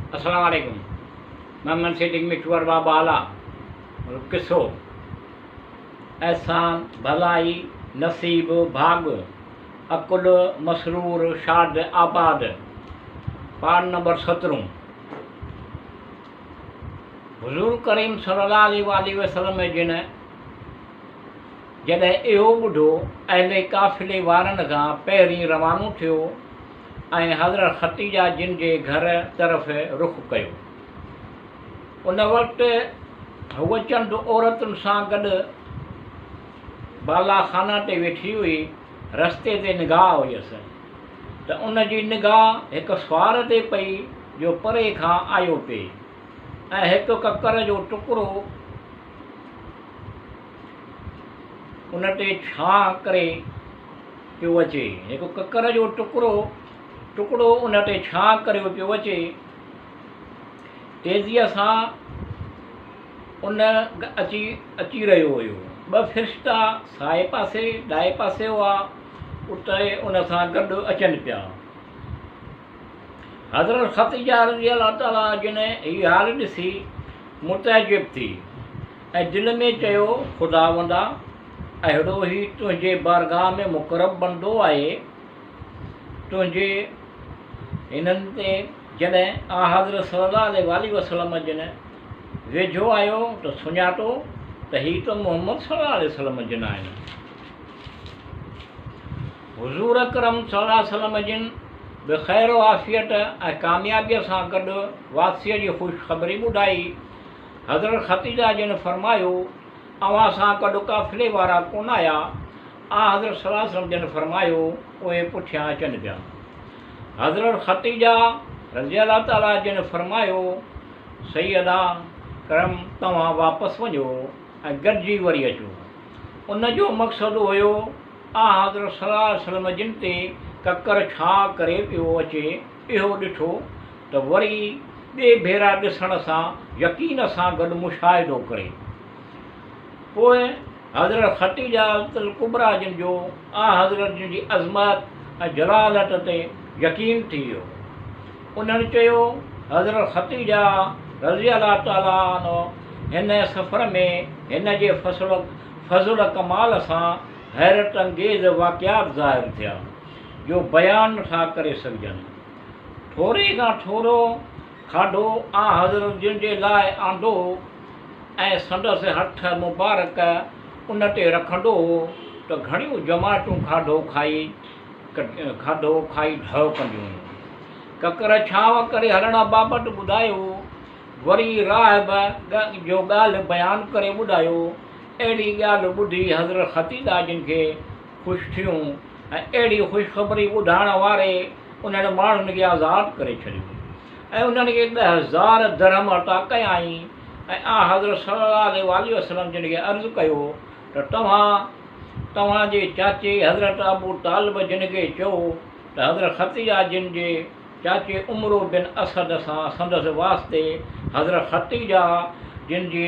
अस्सलाम वालेकुम। मोहम्मद सिद्दीक मिठुअर बाबा आला और किस्सो एहसान भलाई नसीब भाग अकुल मसरूर शाद आबाद पार नंबर 17। हुज़ूर करीम सल्लल्लाहु अलैहि वसल्लम जिन जॾहिं इहो ॿुधो अहले काफ़िले वारनि खां पहिरीं रवानो थियो ऐं हज़रत ख़तीजा जिन जे घर तरफ़ रुख़ कयो। उन वक़्तु हूअ चंद औरतुनि सां गॾु बाला खाना ते वेठी हुई। रस्ते ते निगाह हुयसि त उन जी निगाह हिकु सुवार ते पई जो परे खां आयो पिए ऐं हिकु ककर जो टुकड़ो उन ते छां करे पियो अचे। हिकु ककर जो टुकड़ो उन ते छां करे पियो अचे। तेज़ीअ सां उन अची रहियो हुयो। ॿ फ़रिश्ता साए पासे ॾाए पासे हुआ, उते उन सां गॾु अचनि पिया। हज़रत ख़तीजा रज़ी अल्लाह ताला जिन हीअ हाल ॾिसी मुतअजिब थी ऐं दिलि में चयो, ख़ुदावंदा अहिड़ो ई तुंहिंजे बारगाह में मुक़रब बंदो आहे। तुंहिंजे हिननि ते जॾहिं हज़रत सल्लल्लाहु अलैहि वसल्लम जिन वेझो आयो त सुञातो त हीअ त मुहम्मद सल्लल्लाहु अलैहि वसल्लम जिन आहिनि। हुज़ूर अकरम सल्लल्लाहु अलैहि वसल्लम जिन बि ख़ैर आफ़ियत ऐं कामयाबीअ सां गॾु वापसीअ जी ख़ुशख़बरी ॿुधाई। हज़रत ख़तीजा जिन फरमायो, अव्हां सां गॾु काफ़िले वारा कोन आया। हज़रत सल्लल्लाहु अलैहि वसल्लम जिन फरमायो, उहे पुठियां अचनि पिया। हज़रत ख़तीजा रज़ी अल्लाह ताला जिन फरमायो, सैयदा करम तव्हां वापसि वञो ऐं गॾिजी वरी अचो। उन जो मक़सदु हुयो हज़रत सल्लल्लाहु अलैहि वसल्लम जिन ते ककर छा करे पियो अचे इहो ॾिठो त वरी ॿिए भेरा ॾिसण सां यकीन सां गॾु मुशाहिदो करे। पोइ हज़रत ख़तीजा अल कुबरा जिन जो हज़रत जिन जी अज़मत ऐं जलालत ते यकीन थी वियो। उन्हनि चयो, हज़रत ख़तीजा रज़ी अल्लाह ताला हिन सफ़र में हिन जे फज़ल कमाल सां हैरत अंगेज़ वाक़ियात ज़ाहिर थिया जो बयान नथा करे सघजनि। थोरे खां थोरो खाधो हज़रत जिन जे लाइ आंदो ऐं संदसि हथ मुबारक उन ते रखंदो त घणियूं जमातूं खाधो खाई ढह कंदियूं हुयूं। ककर छांव करे हलण बाबति ॿुधायो। वरी राहिब जो ॻाल्हि बयानु करे ॿुधायो। अहिड़ी ॻाल्हि ॿुधी हज़रत ख़तीजा जिन खे ख़ुशि थियूं ऐं अहिड़ी ख़ुशख़बरी ॿुधाइण वारे उन्हनि माण्हुनि खे आज़ादु करे छॾियो ऐं उन्हनि खे 10,000 दरहम अता कयाई। ऐं हज़रत सल्लल्लाहु अलैहि वसल्लम जिन खे अर्ज़ु कयो त तव्हांजे चाचे हज़रत अबू तालिब जिन खे चयो त हज़रत ख़तीजा जिन जे चाचे उमरो बिन असद सां संदसि वास्ते हज़रत ख़तीजा जिन जी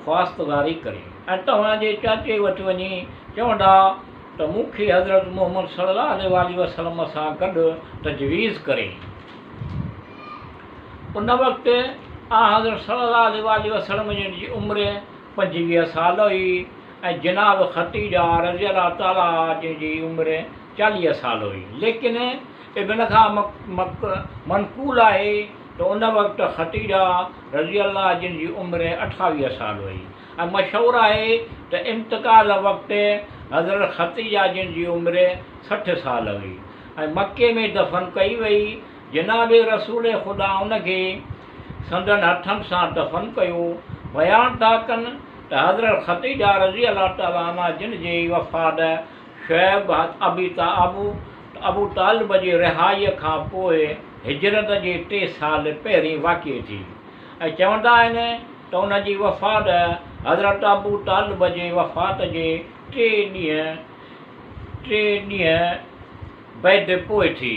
ख़्वास्तगारी करे ऐं तव्हांजे चाचे वटि वञी चवंदा त मूंखे हज़रत मुहम्मद सल्लल्लाहु अलैहि वसल्लम सां गॾु तजवीज़ करे। उन वक़्तु हज़रत सल्लल्लाहु अलैहि वसल्लम जिन जी उमिरि 25 साल हुई ऐं जनाब ख़तीजा रज़ी अल्लाह ताला जिन जी उमिरि 40 साल हुई। लेकिन इब्न खां मनक़ूल आहे त उन वक़्तु ख़तीजा रज़ी अल्लाह जिन जी उमिरि 28 साल हुई ऐं मशहूरु आहे त इंतकाल वक़्तु हज़रत ख़तीजा जिन जी उमिरि 60 साल हुई ऐं मके में दफ़न कई वई। जनाब रसूल ख़ुदा उनखे संदन हथनि सां दफ़न कयो। बयानु था कनि त हज़रत ख़तीजा रज़ी अल्लाह ताला जिन जी वफ़ात शुएब अबू तालिब जे रिहाईअ खां पोइ हिजरत जे 3 साल पहिरीं वाक़िअ थी ऐं चवंदा आहिनि त उन जी वफ़ात हज़रत अबू तालिब जे वफ़ात जे 3 ॾींहं बैदि पोइ थी।